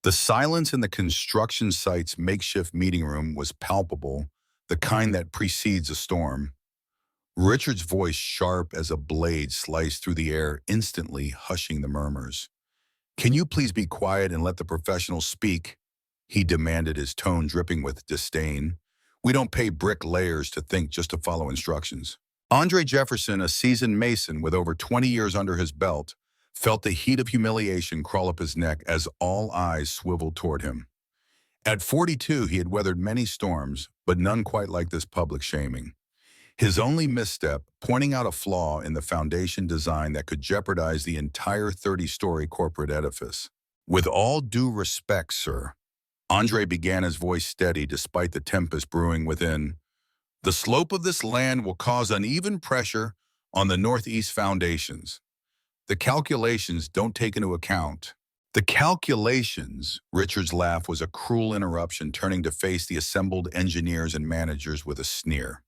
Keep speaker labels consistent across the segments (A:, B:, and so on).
A: The silence in the construction site's makeshift meeting room was palpable, the kind that precedes a storm. Richard's voice, sharp as a blade, sliced through the air, instantly hushing the murmurs. "Can you please be quiet and let the professionals speak?" he demanded, his tone dripping with disdain. "We don't pay bricklayers to think, just to follow instructions." Andre Jefferson, a seasoned mason with over 20 years under his belt, felt the heat of humiliation crawl up his neck as all eyes swiveled toward him. At 42, he had weathered many storms, but none quite like this public shaming. His only misstep, pointing out a flaw in the foundation design that could jeopardize the entire 30-story corporate edifice. "With all due respect, sir," Andre began, his voice steady despite the tempest brewing within, "the slope of this land will cause uneven pressure on the northeast foundations. The calculations don't take into account." "The calculations?" Richard's laugh was a cruel interruption, turning to face the assembled engineers and managers with a sneer.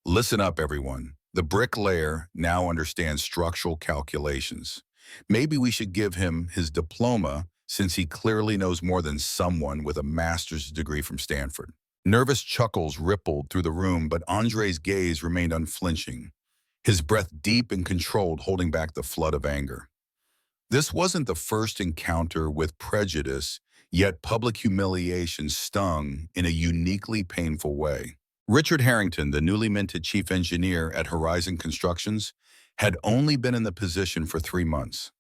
A: "Listen up, everyone. The bricklayer now understands structural calculations. Maybe we should give him his diploma, since he clearly knows more than someone with a master's degree from Stanford." Nervous chuckles rippled through the room, but Andre's gaze remained unflinching, his breath deep and controlled, holding back the flood of anger. This wasn't the first encounter with prejudice, yet public humiliation stung in a uniquely painful way. Richard Harrington, the newly minted chief engineer at Horizon Constructions, had only been in the position for 3 months.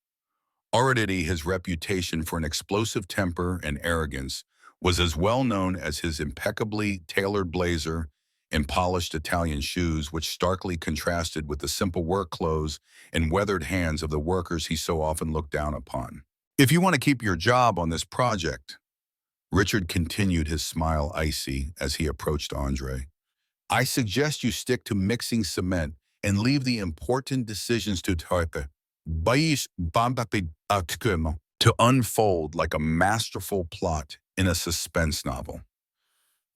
A: Already his reputation for an explosive temper and arrogance was as well known as his impeccably tailored blazer and polished Italian shoes, which starkly contrasted with the simple work clothes and weathered hands of the workers he so often looked down upon. "If you want to keep your job on this project," Richard continued, his smile icy as he approached Andre, "I suggest you stick to mixing cement and leave the important decisions to unfold like a masterful plot in a suspense novel."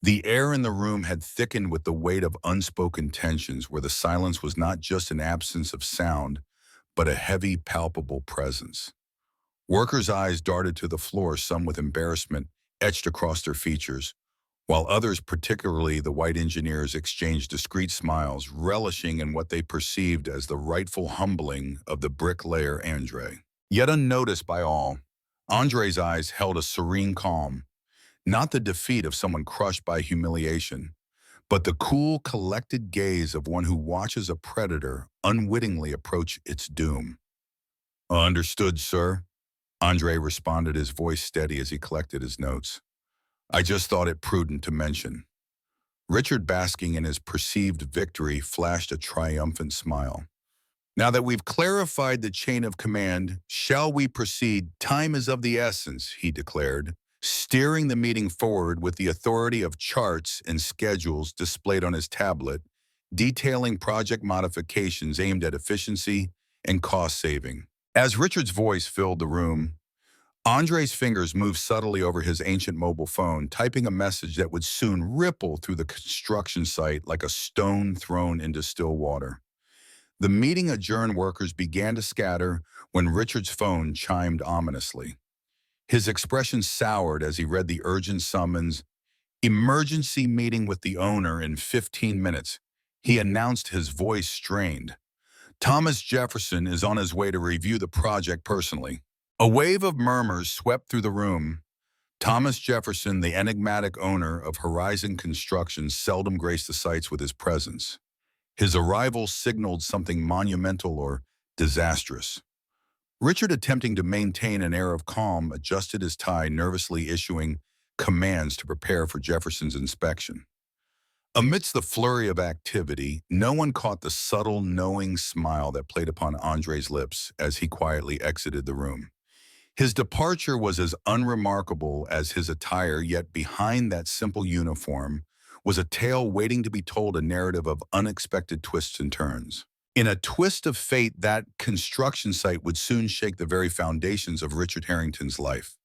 A: The air in the room had thickened with the weight of unspoken tensions, where the silence was not just an absence of sound, but a heavy, palpable presence. Workers' eyes darted to the floor, some with embarrassment etched across their features, while others, particularly the white engineers, exchanged discreet smiles, relishing in what they perceived as the rightful humbling of the bricklayer Andre. Yet unnoticed by all, Andre's eyes held a serene calm, not the defeat of someone crushed by humiliation, but the cool, collected gaze of one who watches a predator unwittingly approach its doom. "Understood, sir," Andre responded, his voice steady as he collected his notes. "I just thought it prudent to mention." Richard, basking in his perceived victory, flashed a triumphant smile. "Now that we've clarified the chain of command, shall we proceed? Time is of the essence," he declared, steering the meeting forward with the authority of charts and schedules displayed on his tablet, detailing project modifications aimed at efficiency and cost saving. As Richard's voice filled the room, Andre's fingers moved subtly over his ancient mobile phone, typing a message that would soon ripple through the construction site like a stone thrown into still water. The meeting adjourned, workers began to scatter when Richard's phone chimed ominously. His expression soured as he read the urgent summons. "Emergency meeting with the owner in 15 minutes, he announced, his voice strained. "Thomas Jefferson is on his way to review the project personally." A wave of murmurs swept through the room. Thomas Jefferson, the enigmatic owner of Horizon Construction, seldom graced the sites with his presence. His arrival signaled something monumental or disastrous. Richard, attempting to maintain an air of calm, adjusted his tie, nervously issuing commands to prepare for Jefferson's inspection. Amidst the flurry of activity, no one caught the subtle, knowing smile that played upon Andre's lips as he quietly exited the room. His departure was as unremarkable as his attire, yet behind that simple uniform was a tale waiting to be told, a narrative of unexpected twists and turns. In a twist of fate, that construction site would soon shake the very foundations of Richard Harrington's life.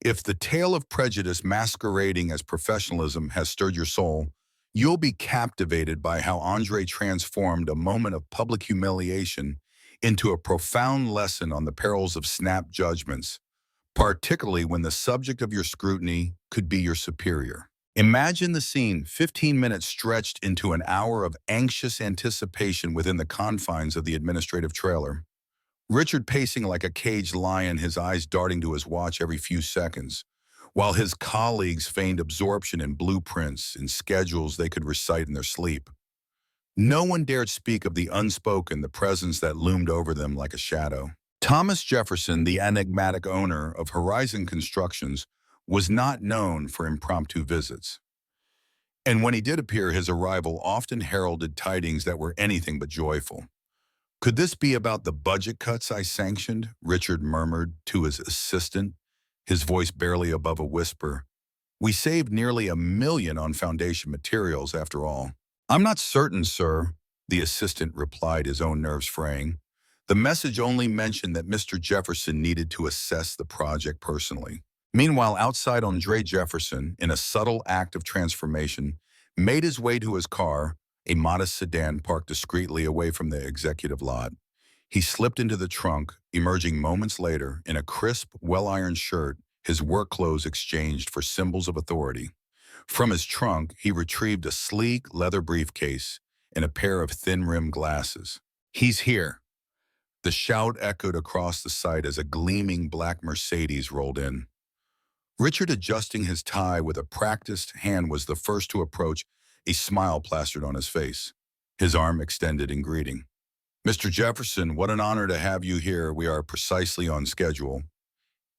A: If the tale of prejudice masquerading as professionalism has stirred your soul, you'll be captivated by how Andre transformed a moment of public humiliation into a profound lesson on the perils of snap judgments, particularly when the subject of your scrutiny could be your superior. Imagine the scene, 15 minutes stretched into an hour of anxious anticipation within the confines of the administrative trailer. Richard pacing like a caged lion, his eyes darting to his watch every few seconds, while his colleagues feigned absorption in blueprints and schedules they could recite in their sleep. No one dared speak of the unspoken, the presence that loomed over them like a shadow. Thomas Jefferson, the enigmatic owner of Horizon Constructions, was not known for impromptu visits. And when he did appear, his arrival often heralded tidings that were anything but joyful. "Could this be about the budget cuts I sanctioned?" Richard murmured to his assistant, his voice barely above a whisper. "We saved nearly $1 million on foundation materials, after all." "I'm not certain, sir," the assistant replied, his own nerves fraying. The message only mentioned that Mr. Jefferson needed to assess the project personally. Meanwhile, outside, Andre Jefferson, in a subtle act of transformation, made his way to his car, a modest sedan parked discreetly away from the executive lot. He slipped into the trunk, emerging moments later in a crisp, well-ironed shirt, his work clothes exchanged for symbols of authority. From his trunk, he retrieved a sleek leather briefcase and a pair of thin-rimmed glasses. "He's here." The shout echoed across the site as a gleaming black Mercedes rolled in. Richard, adjusting his tie with a practiced hand, was the first to approach, a smile plastered on his face. His arm extended in greeting. "Mr. Jefferson, what an honor to have you here. We are precisely on schedule."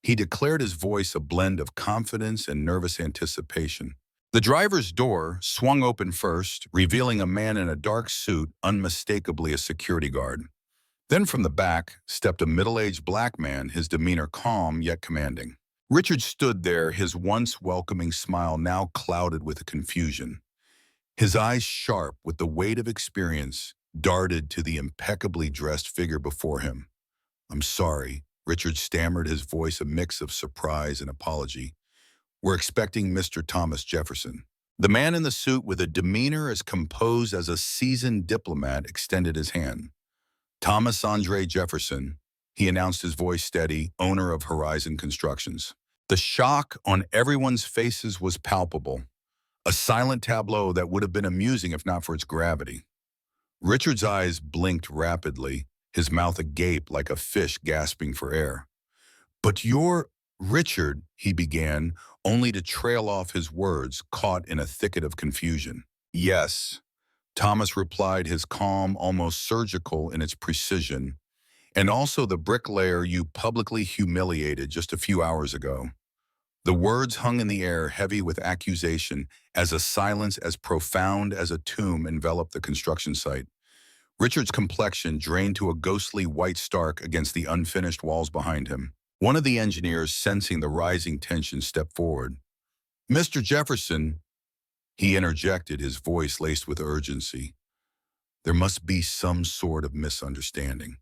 A: He declared, his voice a blend of confidence and nervous anticipation. The driver's door swung open first, revealing a man in a dark suit, unmistakably a security guard. Then from the back stepped a middle-aged black man, his demeanor calm yet commanding. Richard stood there, his once welcoming smile now clouded with confusion. His eyes, sharp with the weight of experience, darted to the impeccably dressed figure before him. "I'm sorry," Richard stammered, his voice a mix of surprise and apology. "We're expecting Mr. Thomas Jefferson." The man in the suit, with a demeanor as composed as a seasoned diplomat, extended his hand. "Thomas Andre Jefferson," he announced, his voice steady, "owner of Horizon Constructions." The shock on everyone's faces was palpable, a silent tableau that would have been amusing if not for its gravity. Richard's eyes blinked rapidly, his mouth agape like a fish gasping for air. "But you're Richard," he began, only to trail off, his words caught in a thicket of confusion. "Yes," Thomas replied, his calm almost surgical in its precision, "and also the bricklayer you publicly humiliated just a few hours ago." The words hung in the air, heavy with accusation, as a silence as profound as a tomb enveloped the construction site. Richard's complexion drained to a ghostly white stark against the unfinished walls behind him. One of the engineers, sensing the rising tension, stepped forward. "Mr. Jefferson," he interjected, his voice laced with urgency. "There must be some sort of misunderstanding.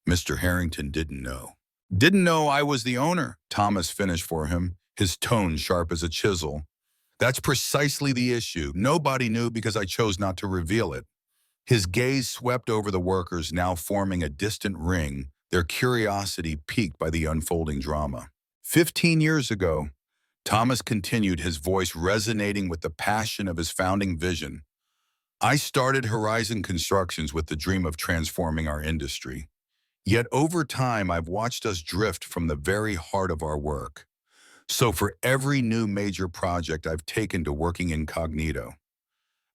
A: Mr. Harrington didn't know." "Didn't know I was the owner," Thomas finished for him, his tone sharp as a chisel. "That's precisely the issue. Nobody knew because I chose not to reveal it." His gaze swept over the workers, now forming a distant ring, their curiosity piqued by the unfolding drama. 15 years ago, Thomas continued, his voice resonating with the passion of his founding vision, "I started Horizon Constructions with the dream of transforming our industry. Yet over time, I've watched us drift from the very heart of our work. So for every new major project, I've taken to working incognito.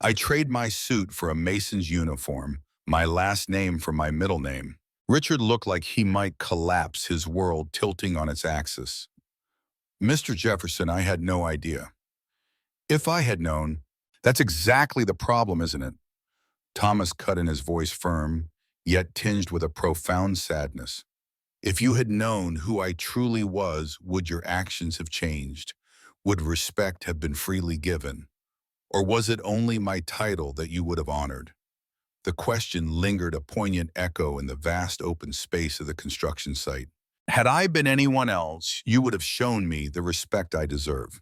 A: I trade my suit for a mason's uniform, my last name for my middle name." Richard looked like he might collapse, his world tilting on its axis. "Mr. Jefferson, I had no idea." "If I had known." "That's exactly the problem, isn't it?" Thomas cut in, his voice firm, yet tinged with a profound sadness. "If you had known who I truly was, would your actions have changed? Would respect have been freely given? Or was it only my title that you would have honored?" The question lingered, a poignant echo in the vast open space of the construction site. "Had I been anyone else, you would have shown me the respect I deserve.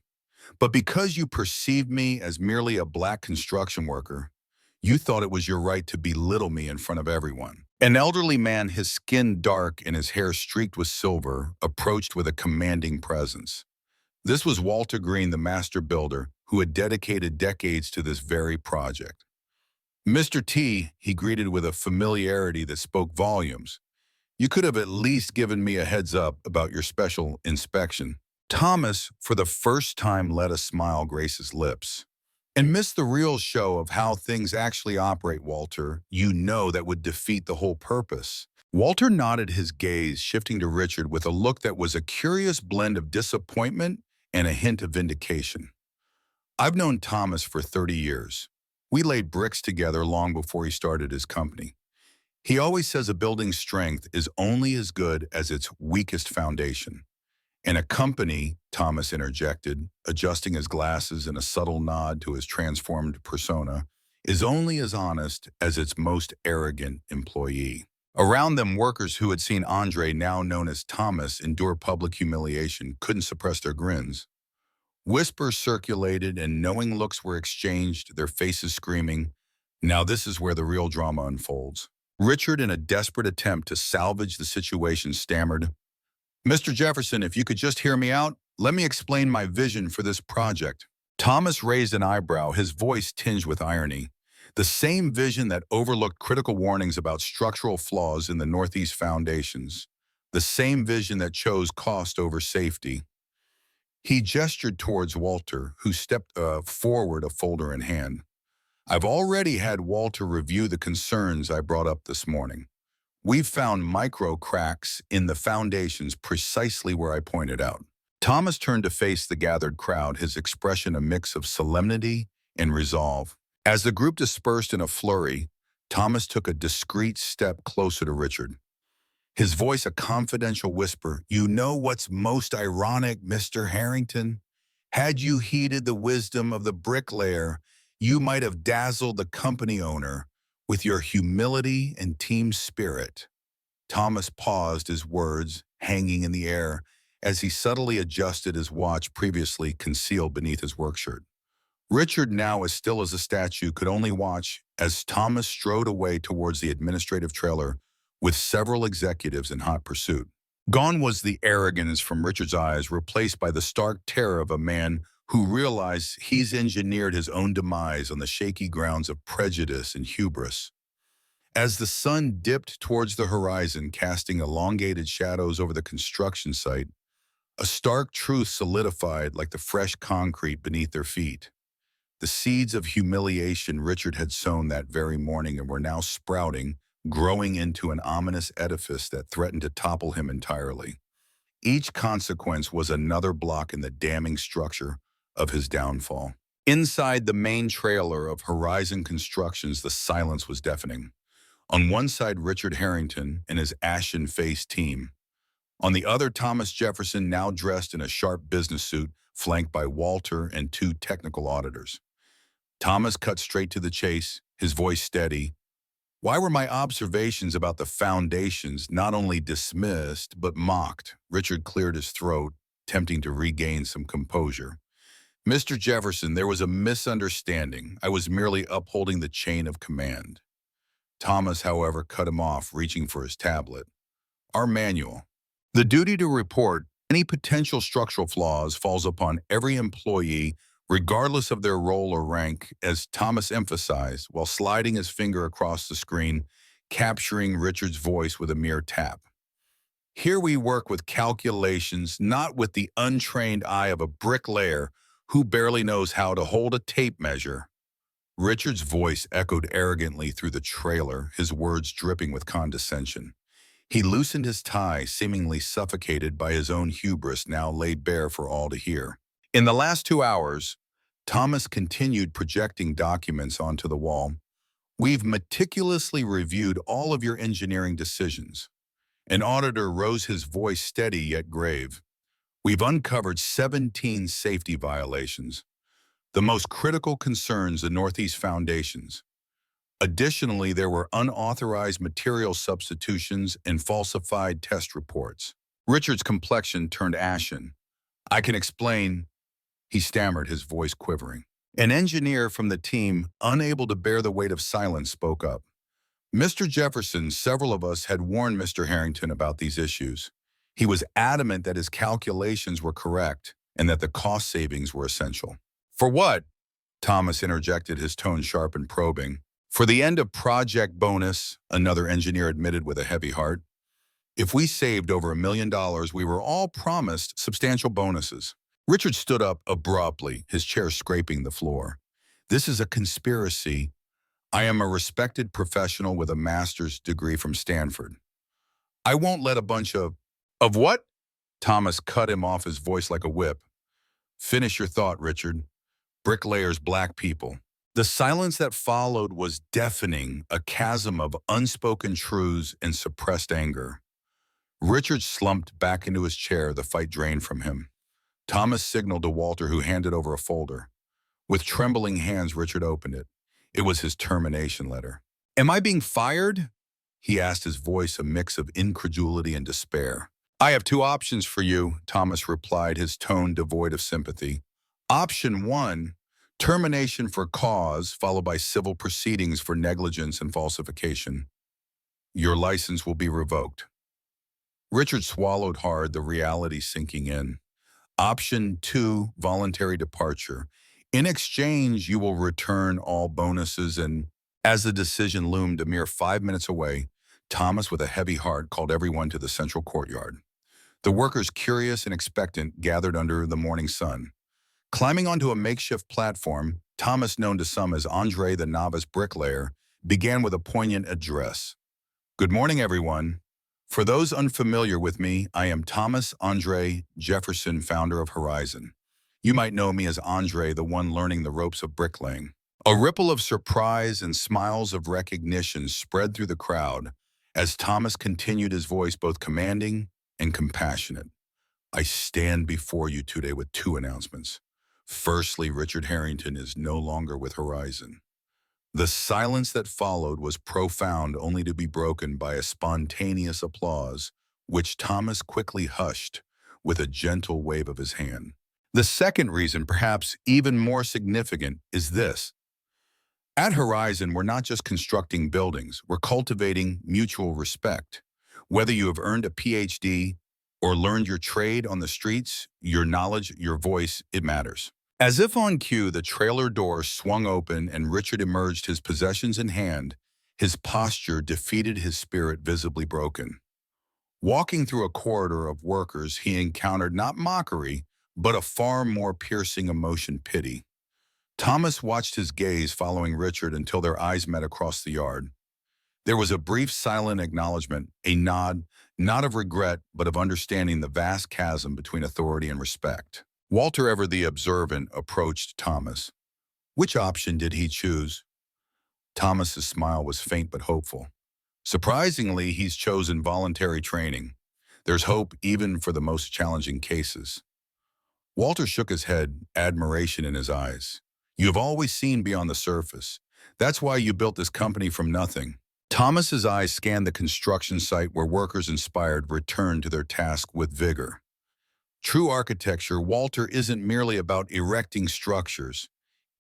A: But because you perceived me as merely a black construction worker, You thought it was your right to belittle me in front of everyone. An elderly man, his skin dark and his hair streaked with silver, approached with a commanding presence. This was Walter Green, the master builder, who had dedicated decades to this very project. Mr. T, he greeted with a familiarity that spoke volumes. You could have at least given me a heads up about your special inspection. Thomas, for the first time, let a smile grace his lips. And missed the real show of how things actually operate, Walter. You know that would defeat the whole purpose. Walter nodded, his gaze shifting to Richard with a look that was a curious blend of disappointment and a hint of vindication. I've known Thomas for 30 years. We laid bricks together long before he started his company. He always says a building's strength is only as good as its weakest foundation. And a company, Thomas interjected, adjusting his glasses in a subtle nod to his transformed persona, is only as honest as its most arrogant employee. Around them, workers who had seen Andre, now known as Thomas, endure public humiliation couldn't suppress their grins. Whispers circulated and knowing looks were exchanged, their faces screaming, "Now this is where the real drama unfolds." Richard, in a desperate attempt to salvage the situation, stammered, "Mr. Jefferson, if you could just hear me out, let me explain my vision for this project." Thomas raised an eyebrow, his voice tinged with irony. The same vision that overlooked critical warnings about structural flaws in the Northeast foundations. The same vision that chose cost over safety. He gestured towards Walter, who stepped forward, a folder in hand. "I've already had Walter review the concerns I brought up this morning. We've found micro cracks in the foundations precisely where I pointed out." Thomas turned to face the gathered crowd, his expression a mix of solemnity and resolve. As the group dispersed in a flurry, Thomas took a discreet step closer to Richard. His voice a confidential whisper, "You know what's most ironic, Mr. Harrington? Had you heeded the wisdom of the bricklayer, you might have dazzled the company owner with your humility and team spirit." Thomas paused, his words hanging in the air as he subtly adjusted his watch previously concealed beneath his workshirt. Richard, now as still as a statue, could only watch as Thomas strode away towards the administrative trailer with several executives in hot pursuit. Gone was the arrogance from Richard's eyes, replaced by the stark terror of a man who realized he's engineered his own demise on the shaky grounds of prejudice and hubris. As the sun dipped towards the horizon, casting elongated shadows over the construction site, a stark truth solidified like the fresh concrete beneath their feet. The seeds of humiliation Richard had sown that very morning and were now sprouting, growing into an ominous edifice that threatened to topple him entirely. Each consequence was another block in the damning structure of his downfall. Inside the main trailer of Horizon Constructions, the silence was deafening. On one side, Richard Harrington and his ashen-faced team. On the other, Thomas Jefferson, now dressed in a sharp business suit, flanked by Walter and two technical auditors. Thomas cut straight to the chase, his voice steady. "Why were my observations about the foundations not only dismissed, but mocked?" Richard cleared his throat, attempting to regain some composure. "Mr. Jefferson, there was a misunderstanding. I was merely upholding the chain of command." Thomas, however, cut him off, reaching for his tablet. "Our manual. The duty to report any potential structural flaws falls upon every employee, regardless of their role or rank," as Thomas emphasized, while sliding his finger across the screen, capturing Richard's voice with a mere tap. "Here we work with calculations, not with the untrained eye of a bricklayer who barely knows how to hold a tape measure." Richard's voice echoed arrogantly through the trailer, his words dripping with condescension. He loosened his tie, seemingly suffocated by his own hubris now laid bare for all to hear. In the last 2 hours, Thomas continued projecting documents onto the wall. "We've meticulously reviewed all of your engineering decisions." An auditor rose, his voice steady yet grave. "We've uncovered 17 safety violations. The most critical concerns the Northeast foundations. Additionally, there were unauthorized material substitutions and falsified test reports." Richard's complexion turned ashen. "I can explain," he stammered, his voice quivering. An engineer from the team, unable to bear the weight of silence, spoke up. Mr. Jefferson, several of us had warned Mr. Harrington about these issues. He was adamant that his calculations were correct and that the cost savings were essential. For what? Thomas interjected, his tone sharp and probing. For the end of project bonus, another engineer admitted with a heavy heart. If we saved over $1 million, we were all promised substantial bonuses. Richard stood up abruptly, his chair scraping the floor. This is a conspiracy. I am a respected professional with a master's degree from Stanford. I won't let a bunch of what? Thomas cut him off, his voice like a whip. Finish your thought, Richard. Bricklayers, black people. The silence that followed was deafening, a chasm of unspoken truths and suppressed anger. Richard slumped back into his chair, the fight drained from him. Thomas signaled to Walter, who handed over a folder. With trembling hands, Richard opened it. It was his termination letter. Am I being fired? He asked, his voice a mix of incredulity and despair. I have two options for you, Thomas replied, his tone devoid of sympathy. Option 1, termination for cause, followed by civil proceedings for negligence and falsification. Your license will be revoked. Richard swallowed hard, the reality sinking in. Option 2, voluntary departure. In exchange, you will return all bonuses, and as the decision loomed a mere 5 minutes away, Thomas, with a heavy heart, called everyone to the central courtyard. The workers, curious and expectant, gathered under the morning sun. Climbing onto a makeshift platform, Thomas, known to some as Andre the Novice Bricklayer, began with a poignant address. Good morning, everyone. For those unfamiliar with me, I am Thomas Andre Jefferson, founder of Horizon. You might know me as Andre, the one learning the ropes of bricklaying. A ripple of surprise and smiles of recognition spread through the crowd as Thomas continued, his voice both commanding and compassionate. I stand before you today with two announcements. Firstly, Richard Harrington is no longer with Horizon. The silence that followed was profound, only to be broken by a spontaneous applause, which Thomas quickly hushed with a gentle wave of his hand. The second reason, perhaps even more significant, is this. At Horizon, we're not just constructing buildings, we're cultivating mutual respect. Whether you have earned a PhD or learned your trade on the streets, your knowledge, your voice, it matters. As if on cue, the trailer door swung open and Richard emerged, his possessions in hand, his posture defeated, his spirit visibly broken. Walking through a corridor of workers, he encountered not mockery, but a far more piercing emotion, pity. Thomas watched his gaze following Richard until their eyes met across the yard. There was a brief silent acknowledgement, a nod, not of regret, but of understanding the vast chasm between authority and respect. Walter, ever the observant, approached Thomas. Which option did he choose? Thomas's smile was faint but hopeful. Surprisingly, he's chosen voluntary training. There's hope even for the most challenging cases. Walter shook his head, admiration in his eyes. You have always seen beyond the surface. That's why you built this company from nothing. Thomas's eyes scanned the construction site where workers, inspired, returned to their task with vigor. True architecture, Walter, isn't merely about erecting structures.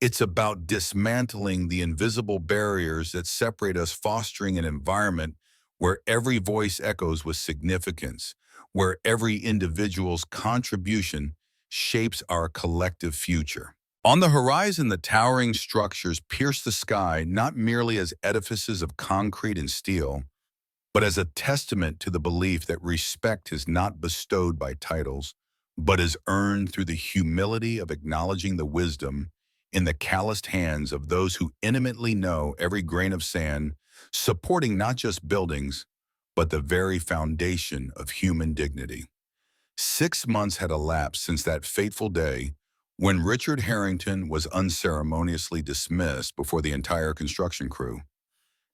A: It's about dismantling the invisible barriers that separate us, fostering an environment where every voice echoes with significance, where every individual's contribution shapes our collective future. On the horizon, the towering structures pierce the sky not merely as edifices of concrete and steel, but as a testament to the belief that respect is not bestowed by titles, but is earned through the humility of acknowledging the wisdom in the calloused hands of those who intimately know every grain of sand, supporting not just buildings, but the very foundation of human dignity. 6 months had elapsed since that fateful day when Richard Harrington was unceremoniously dismissed before the entire construction crew.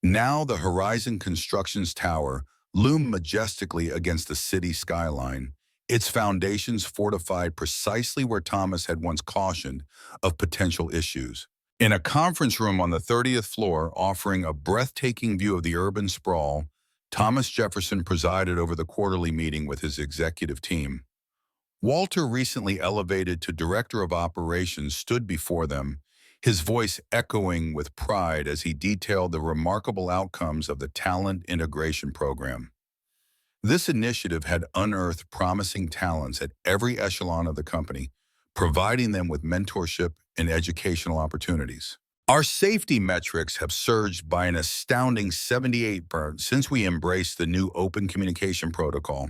A: Now the Horizon Construction's tower loomed majestically against the city skyline, its foundations fortified precisely where Thomas had once cautioned of potential issues. In a conference room on the 30th floor, offering a breathtaking view of the urban sprawl, Thomas Jefferson presided over the quarterly meeting with his executive team. Walter, recently elevated to director of operations, stood before them, his voice echoing with pride as he detailed the remarkable outcomes of the talent integration program. This initiative had unearthed promising talents at every echelon of the company, providing them with mentorship and educational opportunities. Our safety metrics have surged by an astounding 78% since we embraced the new open communication protocol.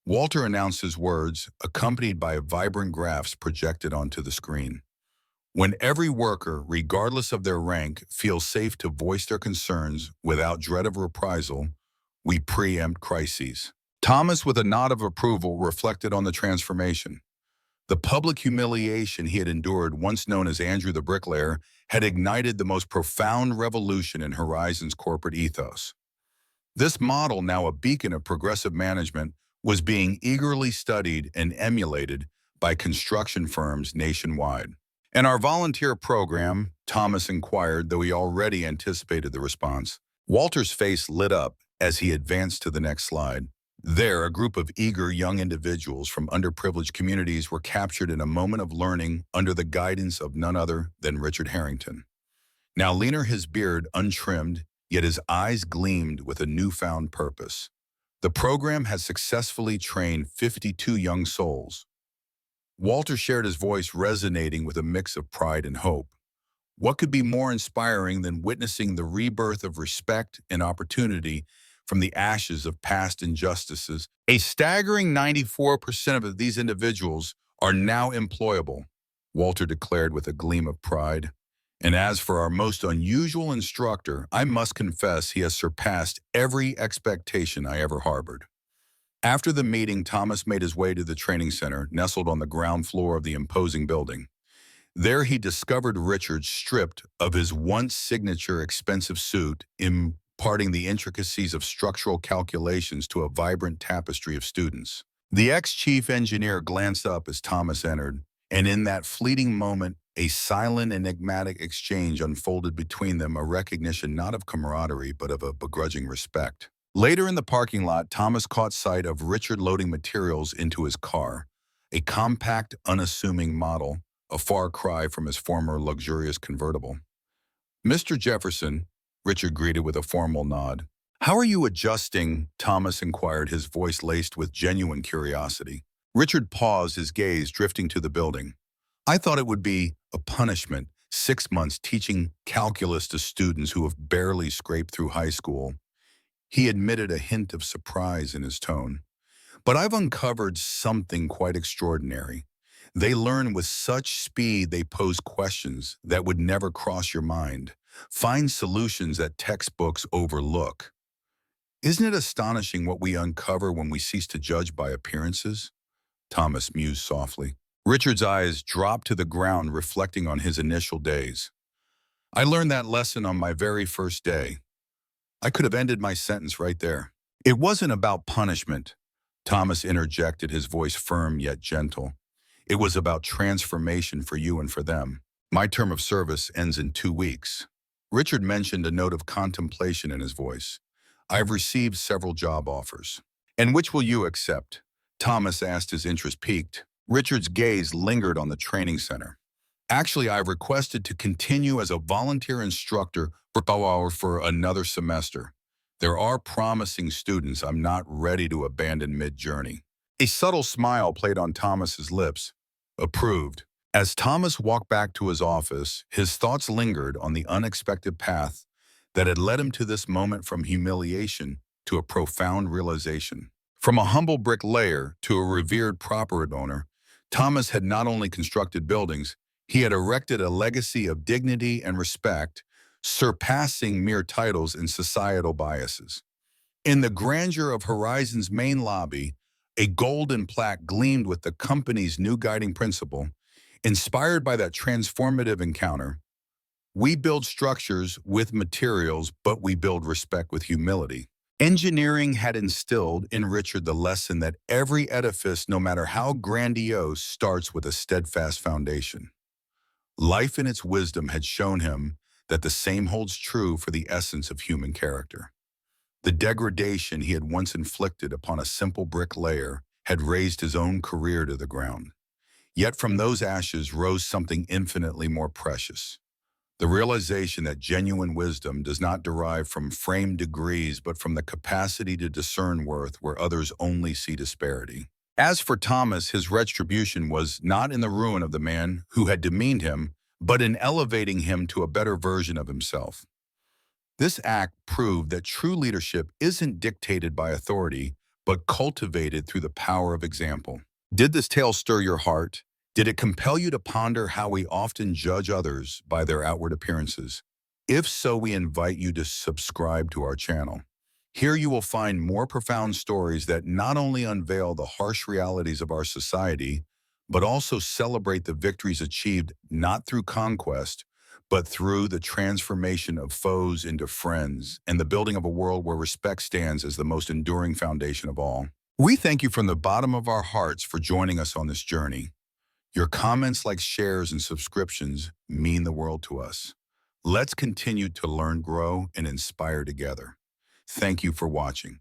A: Walter announced his words, accompanied by vibrant graphs projected onto the screen. When every worker, regardless of their rank, feels safe to voice their concerns without dread of reprisal, we preempt crises. Thomas, with a nod of approval, reflected on the transformation. The public humiliation he had endured, once known as Andrew the Bricklayer, had ignited the most profound revolution in Horizon's corporate ethos. This model, now a beacon of progressive management, was being eagerly studied and emulated by construction firms nationwide. "And our volunteer program?" Thomas inquired, though he already anticipated the response. Walter's face lit up as he advanced to the next slide. There, a group of eager young individuals from underprivileged communities were captured in a moment of learning under the guidance of none other than Richard Harrington. Now leaner, his beard untrimmed, yet his eyes gleamed with a newfound purpose. The program has successfully trained 52 young souls. Walter shared, his voice resonating with a mix of pride and hope. What could be more inspiring than witnessing the rebirth of respect and opportunity from the ashes of past injustices? A staggering 94% of these individuals are now employable, Walter declared with a gleam of pride. And as for our most unusual instructor, I must confess he has surpassed every expectation I ever harbored. After the meeting, Thomas made his way to the training center, nestled on the ground floor of the imposing building. There he discovered Richard stripped of his once signature expensive suit, imparting the intricacies of structural calculations to a vibrant tapestry of students. The ex-chief engineer glanced up as Thomas entered, and in that fleeting moment, a silent, enigmatic exchange unfolded between them, a recognition not of camaraderie, but of a begrudging respect. Later in the parking lot, Thomas caught sight of Richard loading materials into his car, a compact, unassuming model, a far cry from his former luxurious convertible. "Mr. Jefferson," Richard greeted with a formal nod. "How are you adjusting?" Thomas inquired, his voice laced with genuine curiosity. Richard paused, his gaze drifting to the building. "I thought it would be a punishment, 6 months teaching calculus to students who have barely scraped through high school." He admitted, a hint of surprise in his tone. "But I've uncovered something quite extraordinary. They learn with such speed they pose questions that would never cross your mind, find solutions that textbooks overlook. Isn't it astonishing what we uncover when we cease to judge by appearances?" Thomas mused softly. Richard's eyes dropped to the ground, reflecting on his initial days. "I learned that lesson on my very first day." I could have ended my sentence right there. "It wasn't about punishment," Thomas interjected, his voice firm yet gentle. "It was about transformation for you and for them. My term of service ends in 2 weeks. Richard mentioned, a note of contemplation in his voice. "I've received several job offers." "And which will you accept?" Thomas asked, his interest piqued. Richard's gaze lingered on the training center. "Actually, I've requested to continue as a volunteer instructor for another semester. There are promising students I'm not ready to abandon mid-journey." A subtle smile played on Thomas's lips. "Approved." As Thomas walked back to his office, his thoughts lingered on the unexpected path that had led him to this moment, from humiliation to a profound realization. From a humble bricklayer to a revered property owner, Thomas had not only constructed buildings, he had erected a legacy of dignity and respect, surpassing mere titles and societal biases. In the grandeur of Horizon's main lobby, a golden plaque gleamed with the company's new guiding principle. Inspired by that transformative encounter, "We build structures with materials, but we build respect with humility." Engineering had instilled in Richard the lesson that every edifice, no matter how grandiose, starts with a steadfast foundation. Life in its wisdom had shown him that the same holds true for the essence of human character. The degradation he had once inflicted upon a simple bricklayer had razed his own career to the ground. Yet from those ashes rose something infinitely more precious: The realization that genuine wisdom does not derive from framed degrees, but from the capacity to discern worth where others only see disparity. As for Thomas, his retribution was not in the ruin of the man who had demeaned him, but in elevating him to a better version of himself. This act proved that true leadership isn't dictated by authority, but cultivated through the power of example. Did this tale stir your heart? Did it compel you to ponder how we often judge others by their outward appearances? If so, we invite you to subscribe to our channel. Here you will find more profound stories that not only unveil the harsh realities of our society, but also celebrate the victories achieved not through conquest, but through the transformation of foes into friends and the building of a world where respect stands as the most enduring foundation of all. We thank you from the bottom of our hearts for joining us on this journey. Your comments, likes, shares, and subscriptions mean the world to us. Let's continue to learn, grow, and inspire together. Thank you for watching.